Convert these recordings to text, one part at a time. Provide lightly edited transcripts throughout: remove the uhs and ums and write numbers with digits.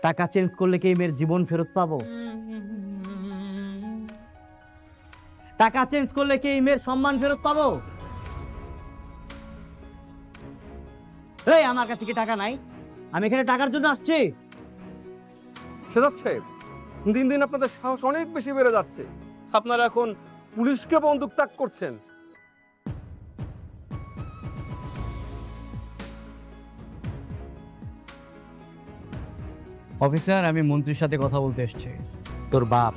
টাকা চেঞ্জ করলে কি এই মেয়ের জীবন ফেরত পাবো? টাকা চেঞ্জ করলে কি এই মেয়ের সম্মান ফেরত পাবো? এই আমার কাছে কি টাকা নাই? আমি এখানে টাকার জন্য আসছি। সেজাদ সাহেব, দিন দিন আপনাদের সাহস অনেক বেশি বেড়ে যাচ্ছে। আপনারা এখন পুলিশকে বন্দুক তাক করছেন। অফিসার, আমি মন্ত্রীর সাথে কথা বলতে এসেছি। তোর বাপ।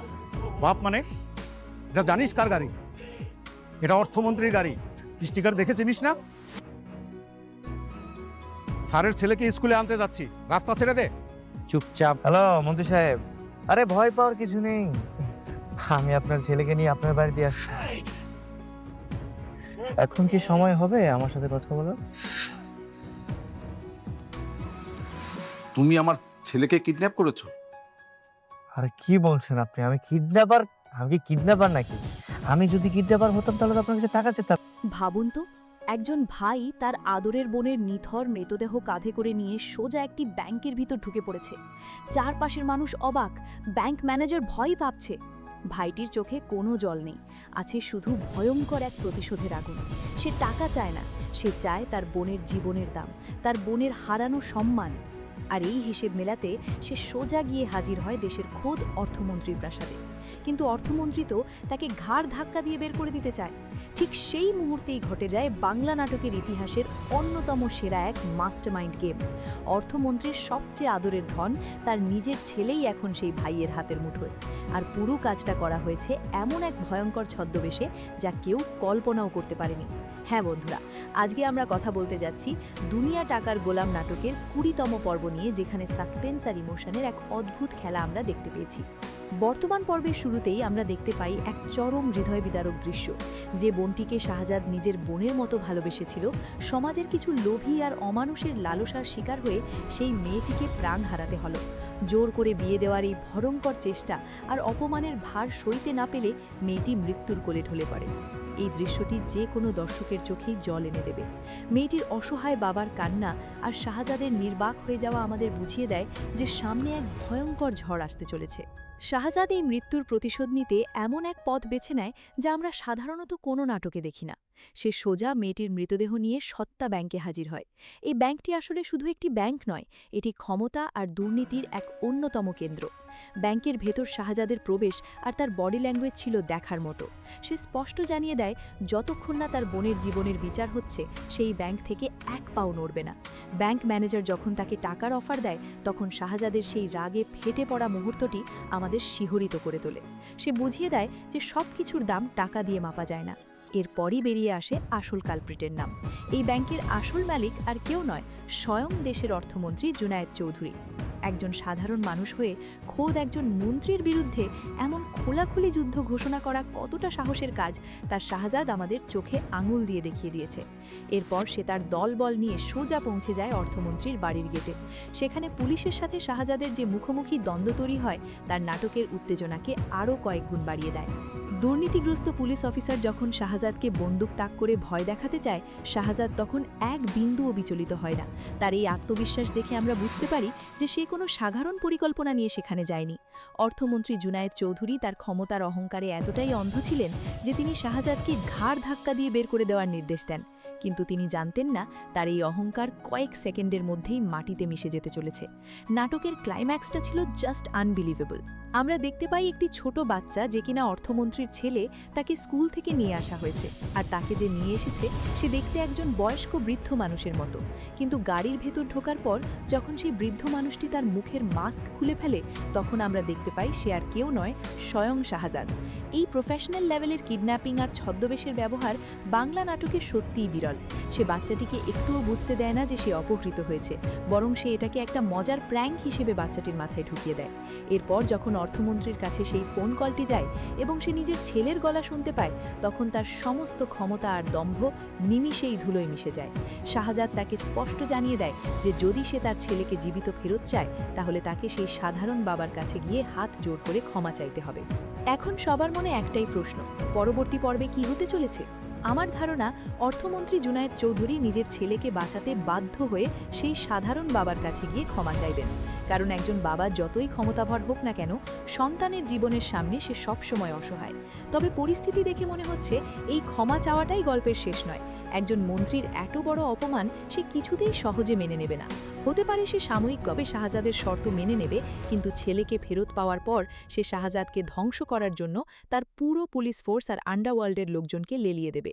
বাপ মানে? এটা জানিস কার গাড়ি? এটা অর্থমন্ত্রীর গাড়ি। স্টিকার দেখে চিনিস না? স্যারের ছেলেকে স্কুলে আনতে যাচ্ছি, রাস্তা ছেড়ে দে। চুপচাপ। হ্যালো মন্ত্রী সাহেব, আরে ভয় পাওয়ার কিছু নেই, আমি আপনার ছেলেকে নিয়ে আপনার বাড়িতে আসছি। এখন কি সময় হবে আমার সাথে কথা বলার? তুমি আমার ছেলেকে কিডন্যাপ করেছো? আরে কি বলছেন আপনি? আমি কিডন্যাপার? আমি কি কিডন্যাপার নাকি? আমি যদি কিডন্যাপার হতাম তাহলে তো আপনার কাছে টাকা চেতাম। ভাবুন তো, একজন ভাই তার আদরের বোনের নিথর মৃতদেহ কাঁধে করে নিয়ে সোজা একটি ব্যাংকের ভিতর ঢুকে পড়েছে। চারপাশের মানুষ অবাক, ব্যাংক ম্যানেজার ভয় পাচ্ছে। ভাইটির চোখে কোনো জল নেই, আছে শুধু ভয়ঙ্কর এক প্রতিশোধের আগুন। সে টাকা চায় না, সে চায় তার বোনের জীবনের দাম, তার বোনের হারানো সম্মান। আর এই হিসেব মেলাতে সে সোজা গিয়ে হাজির হয় দেশের খোদ অর্থমন্ত্রীর প্রাসাদে। কিন্তু অর্থমন্ত্রী তো তাকে ঘাড় ধাক্কা দিয়ে বের করে দিতে চায়। ঠিক সেই মুহূর্তেই ঘটে যায় বাংলা নাটকের ইতিহাসের অন্যতম সেরা এক মাস্টারমাইন্ড গেম। অর্থমন্ত্রীর সবচেয়ে আদরের ধন তার নিজের ছেলেই এখন সেই ভাইয়ের হাতের মুঠোয়। আর পুরো কাজটা করা হয়েছে এমন এক ভয়ঙ্কর ছদ্মবেশে যা কেউ কল্পনাও করতে পারেনি। হ্যাঁ বন্ধুরা, আজকে আমরা কথা বলতে যাচ্ছি দুনিয়া টাকার গোলাম নাটকের 20তম পর্ব নিয়ে, যেখানে সাসপেন্স আর ইমোশনের এক অদ্ভুত খেলা আমরা দেখতে পেয়েছি। বর্তমান পর্বের শুরুতেই আমরা দেখতে পাই এক চরম হৃদয় বিদারক দৃশ্য। যে বোনটিকে শাহজাদ নিজের বোনের মতো ভালোবেসেছিল, সমাজের কিছু লোভী আর অমানুষের লালসার শিকার হয়ে সেই মেয়েটিকে প্রাণ হারাতে হলো। জোর করে বিয়ে দেওয়ার এই ভয়ঙ্কর চেষ্টা আর অপমানের ভার সইতে না পেলে মেয়েটি মৃত্যুর কোলে ঢলে পড়ে। এই দৃশ্যটি যে কোনো দর্শকের চোখেই জল এনে দেবে। মেয়েটির অসহায় বাবার কান্না আর শাহজাদের নির্বাক হয়ে যাওয়া আমাদের বুঝিয়ে দেয় যে সামনে এক ভয়ঙ্কর ঝড় আসতে চলেছে। শাহজাদ এই মৃত্যুর প্রতিশোধ নিতে এমন এক পথ বেছে নেয় যা আমরা সাধারণত কোনো নাটকে দেখি না। সে সোজা মেয়েটির মৃতদেহ নিয়ে সত্তা ব্যাংকে হাজির হয়। এই ব্যাংকটি আসলে শুধু একটি ব্যাংক নয়, এটি ক্ষমতা আর দুর্নীতির এক অন্যতম কেন্দ্র। ব্যাংকের ভেতর শাহজাদের প্রবেশ আর তার বডি ল্যাঙ্গুয়েজ ছিল দেখার মতো। সে স্পষ্ট জানিয়ে দেয় যতক্ষণ না তার বোনের জীবনের বিচার হচ্ছে, সেই ব্যাংক থেকে এক পাও নড়বে না। ব্যাংক ম্যানেজার যখন তাকে টাকার অফার দেয়, তখন শাহজাদের সেই রাগে ফেটে পড়া মুহূর্তটি আমাদের শিহরিত করে তোলে। সে বুঝিয়ে দেয় যে সব কিছুর দাম টাকা দিয়ে মাপা যায় না। এরপরই বেরিয়ে আসে আসল কালপ্রিটের নাম। এই ব্যাংকের আসল মালিক আর কেউ নয়, স্বয়ং দেশের অর্থমন্ত্রী জুনায়েদ চৌধুরী। একজন সাধারণ মানুষ হয়ে খোদ একজন মন্ত্রীর বিরুদ্ধে এমন খোলাখুলি যুদ্ধ ঘোষণা করা কতটা সাহসের কাজ, তার শাহজাদ আমাদের চোখে আঙুল দিয়ে দেখিয়ে দিয়েছে। এরপর সে তার দলবল নিয়ে সোজা পৌঁছে যায় অর্থমন্ত্রীর বাড়ির গেটে। সেখানে পুলিশের সাথে শাহজাদের যে মুখোমুখি দ্বন্দ্ব তৈরি হয়, তার নাটকের উত্তেজনাকে আরও কয়েক গুণ বাড়িয়ে দেয়। দুর্নীতিগ্রস্ত পুলিশ অফিসার যখন শাহজাদকে বন্দুক তাক করে ভয় দেখাতে চায়, শাহজাদ তখন এক বিন্দুও বিচলিত হয় না। তার এই আত্মবিশ্বাস দেখে আমরা বুঝতে পারি যে সে কোনো সাধারণ পরিকল্পনা নিয়ে সেখানে যায়নি। অর্থমন্ত্রী জুনায়েদ চৌধুরী তার ক্ষমতার অহংকারে এতটাই অন্ধ ছিলেন যে তিনি শাহজাদকে ঘাড় ধাক্কা দিয়ে বের করে দেওয়ার নির্দেশ দেন। কিন্তু তিনি জানতেন না তার এই অহংকার কয়েক সেকেন্ডের মধ্যেই মাটিতে মিশে যেতে চলেছে। নাটকের ক্লাইম্যাক্সটা ছিল জাস্ট আনবিলিভেবল। আমরা দেখতে পাই একটি ছোট বাচ্চা, যে কিনা অর্থমন্ত্রীর ছেলে, তাকে স্কুল থেকে নিয়ে আসা হয়েছে। আর তাকে যে নিয়ে এসেছে সে দেখতে একজন বয়স্ক বৃদ্ধ মানুষের মতো। কিন্তু গাড়ির ভেতর ঢোকার পর যখন সেই বৃদ্ধ মানুষটি তার মুখের মাস্ক খুলে ফেলে, তখন আমরা দেখতে পাই সে আর কেউ নয়, স্বয়ং শাহজাদ। এই প্রফেশনাল লেভেলের কিডন্যাপিং আর ছদ্মবেশের ব্যবহার বাংলা নাটকে সত্যিই বিরল। সে বাচ্চাটিকে একটুও বুঝতে দেয় না যে সে অপহৃত হয়েছে, বরং সে এটাকে একটা মজার প্র্যাঙ্ক হিসেবে বাচ্চাটির মাথায় ঢুকিয়ে দেয়। এরপর যখন অর্থমন্ত্রীর কাছে সেই ফোন কলটি যায় এবং সে নিজের ছেলের গলা শুনতে পায়, তখন তার সমস্ত ক্ষমতা আর দম্ভ নিমিষেই ধুলোয় মিশে যায়। শাহজাদ তাকে স্পষ্ট জানিয়ে দেয় যে যদি সে তার ছেলেকে জীবিত ফেরত চায়, তাহলে তাকে সেই সাধারণ বাবার কাছে গিয়ে হাত জোড় করে ক্ষমা চাইতে হবে। এখন সবার মনে একটাই প্রশ্ন, পরবর্তী পর্বে কি হতে চলেছে? আমার ধারণা অর্থমন্ত্রী জুনায়েদ চৌধুরী নিজের ছেলেকে বাঁচাতে বাধ্য হয়ে সেই সাধারণ বাবার কাছে গিয়ে ক্ষমা চাইবেন। কারণ একজন বাবা যতই ক্ষমতাভর হোক না কেন, সন্তানের জীবনের সামনে সে সবসময় অসহায়। তবে পরিস্থিতি দেখে মনে হচ্ছে এই ক্ষমা চাওয়াটাই গল্পের শেষ নয়। একজন মন্ত্রীর এত বড় অপমান সে কিছুতেই সহজে মেনে নেবে না। হতে পারে সে সাময়িকভাবে শাহজাদের শর্ত মেনে নেবে, কিন্তু ছেলেকে ফেরত পাওয়ার পর সে শাহজাদকে ধ্বংস করার জন্য তার পুরো পুলিশ ফোর্স আর আন্ডারওয়ার্ল্ডের লোকজনকে লেলিয়ে দেবে।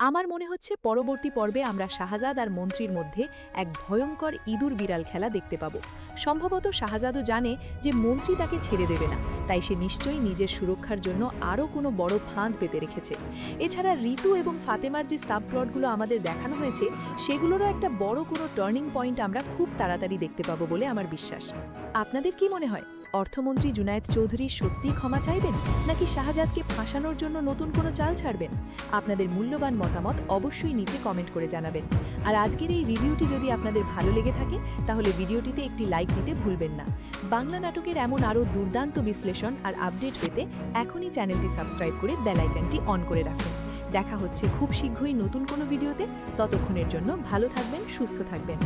আমার মনে হচ্ছে পরবর্তী পর্বে আমরা শাহজাদ আর মন্ত্রীর মধ্যে এক ভয়ঙ্কর ইঁদুর বিড়াল খেলা দেখতে পাবো। সম্ভবত শাহজাদও জানে যে মন্ত্রী তাকে ছেড়ে দেবে না, তাই সে নিশ্চয়ই নিজের সুরক্ষার জন্য আরও কোনো বড় ফাঁদ পেতে রেখেছে। এছাড়া ঋতু এবং ফাতেমার যে সাবপ্লটগুলো আমাদের দেখানো হয়েছে, সেগুলোরও একটা বড় কোনো টার্নিং পয়েন্ট আমরা খুব তাড়াতাড়ি দেখতে পাবো বলে আমার বিশ্বাস। আপনাদের কি মনে হয়, অর্থমন্ত্রী জুনায়েদ চৌধুরী সত্যিই ক্ষমা চাইবেন, নাকি শাহজাদকে ফাঁসানোর জন্য নতুন কোনো চাল ছাড়বেন? আপনাদের মূল্যবান মতামত অবশ্যই নিচে কমেন্ট করে জানাবেন। আর আজকের এই রিভিউটি যদি আপনাদের ভালো লেগে থাকে, তাহলে ভিডিওটিতে একটি লাইক দিতে ভুলবেন না। বাংলা নাটকের এমন আরও দুর্দান্ত বিশ্লেষণ আর আপডেট পেতে এখনই চ্যানেলটি সাবস্ক্রাইব করে বেল আইকনটি অন করে রাখুন। দেখা হচ্ছে খুব শীঘ্রই নতুন কোনো ভিডিওতে। ততক্ষণের জন্য ভালো থাকবেন, সুস্থ থাকবেন।